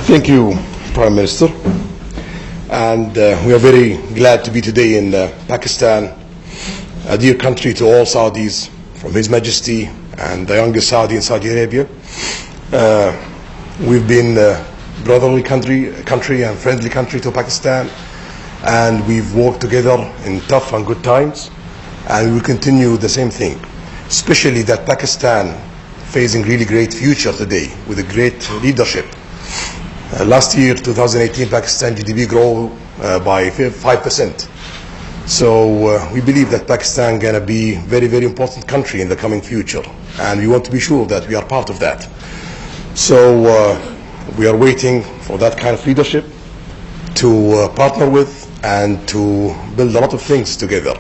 Thank you, Prime Minister. And we are very glad to be today in Pakistan, a dear country to all Saudis, from His Majesty and the youngest Saudi in Saudi Arabia. We've been a brotherly country and friendly country to Pakistan, and we've worked together in tough and good times, and we will continue the same thing, especially that Pakistan facing really great future today with a great leadership. Last year, 2018, Pakistan GDP grew by 5%. So we believe that Pakistan gonna be very, very important country in the coming future, and we want to be sure that we are part of that. So we are waiting for that kind of leadership to partner with and to build a lot of things together.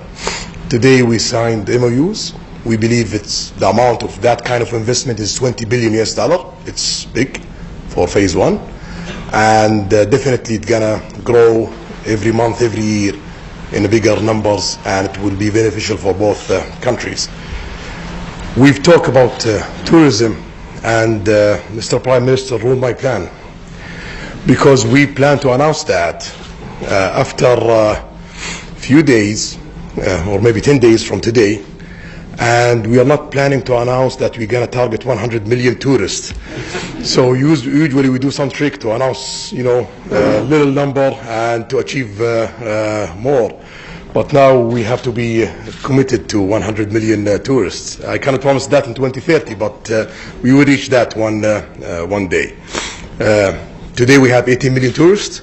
Today we signed MOUs. We believe the amount of that kind of investment is $20 billion US. It's big for phase one, and definitely it's gonna grow every month, every year in bigger numbers, and it will be beneficial for both countries. We've talked about tourism, and Mr. Prime Minister ruled my plan, because we plan to announce that after a few days, or maybe 10 days from today. And we are not planning to announce that we're going to target 100 million tourists. So usually we do some trick to announce, a little number and to achieve more. But now we have to be committed to 100 million tourists. I cannot promise that in 2030, but we will reach that one day. Today we have 18 million tourists,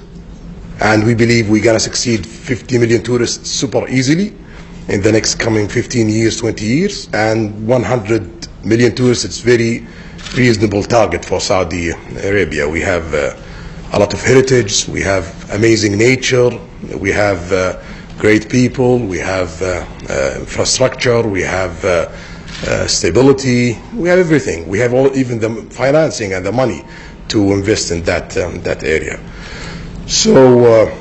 and we believe we're going to succeed 50 million tourists super easily in the next coming 15 years, 20 years, and 100 million tourists. It's very reasonable target for Saudi Arabia. We have a lot of heritage, we have amazing nature, we have great people, we have infrastructure, we have stability, we have everything. We have even the financing and the money to invest in that area. So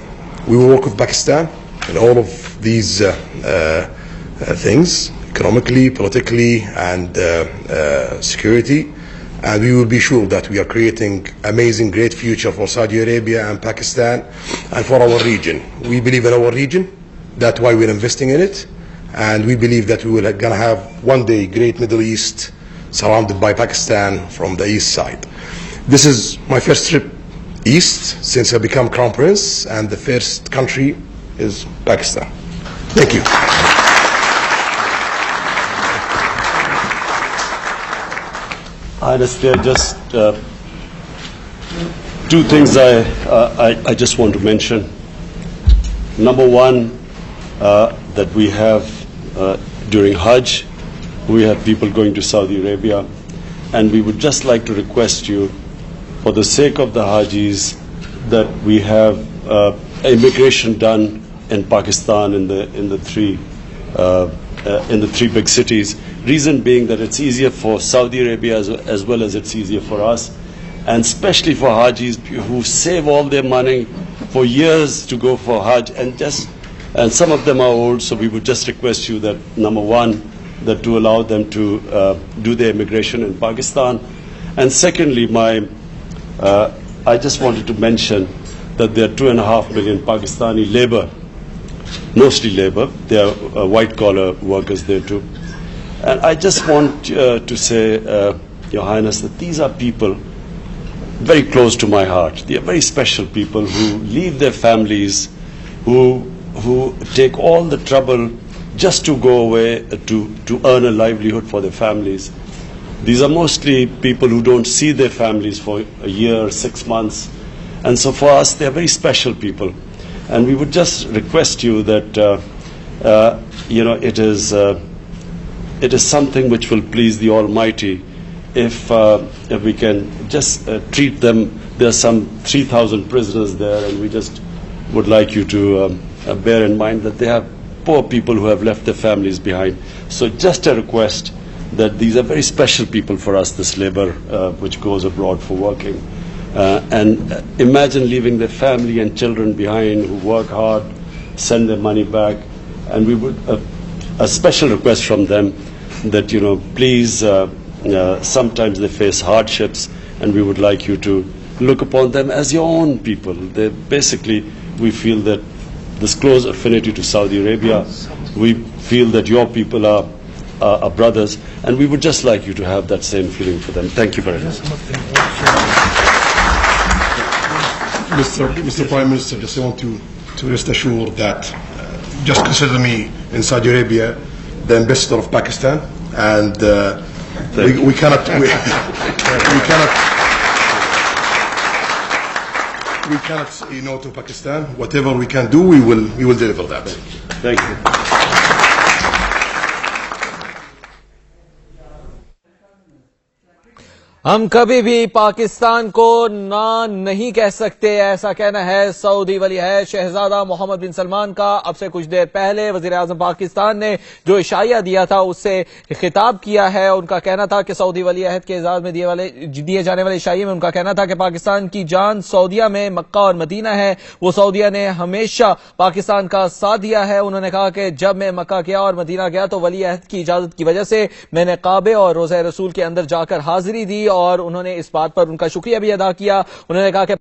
we will work with Pakistan in all of these things, economically, politically, and security, and we will be sure that we are creating amazing, great future for Saudi Arabia and Pakistan and for our region. We believe in our region, that's why we're investing in it, and we believe that we will gonna have one day great Middle East surrounded by Pakistan from the east side. This is my first trip east since I became Crown Prince, and the first country is Pakistan. Thank you. I understand just two things I just want to mention. Number one, that we have during Hajj, we have people going to Saudi Arabia, and we would just like to request you, for the sake of the Hajis, that we have immigration done in Pakistan in the three big cities. Reason being that it's easier for Saudi Arabia as well as it's easier for us, and especially for Hajis who save all their money for years to go for Hajj, and some of them are old. So we would just request you that, number one, that to allow them to do their immigration in Pakistan, and secondly, I just wanted to mention that there are 2.5 million Pakistani labor, mostly labor. There are white-collar workers there too. And I just want to say, Your Highness, that these are people very close to my heart. They are very special people who leave their families, who take all the trouble just to go away to earn a livelihood for their families. These are mostly people who don't see their families for a year, 6 months. And so for us, they are very special people. And we would just request you that, it is something which will please the Almighty if we can just treat them. There are some 3,000 prisoners there, and we just would like you to bear in mind that they have poor people who have left their families behind. So just a request that these are very special people for us, this labor which goes abroad for working. And imagine leaving their family and children behind who work hard, send their money back, and we would, a special request from them that, please, sometimes they face hardships, and we would like you to look upon them as your own people. They basically, we feel that this close affinity to Saudi Arabia, we feel that your people are brothers, and we would just like you to have that same feeling for them. Thank you very much. Mr. Prime Minister, just want to rest assured that just consider me in Saudi Arabia the ambassador of Pakistan, and we cannot say no to Pakistan. Whatever we can do, we will deliver that. Thank you. हम कभी भी पाकिस्तान को ना नहीं कह सकते, ऐसा कहना है सऊदी वली अहद शहजादा मोहम्मद बिन सलमान का। अब से कुछ देर पहले वजीर आजम पाकिस्तान ने जो इशारा दिया था उससे खिताब किया है। उनका कहना था कि सऊदी वली अहद के एजाज में दिए जाने वाले इशारे में उनका कहना था कि पाकिस्तान की जान सऊदिया में मक्का और मदीना है। वो सऊदिया ने हमेशा पाकिस्तान का साथ दिया है। उन्होंने कहा कि जब मैं मक्का गया और मदीना गया तो वली अहद की इजाजत की वजह से मैंने काबे और रोज़ा रसूल के अंदर जाकर हाजिरी दी, और उन्होंने इस बात पर उनका शुक्रिया भी अदा किया। उन्होंने कहा कि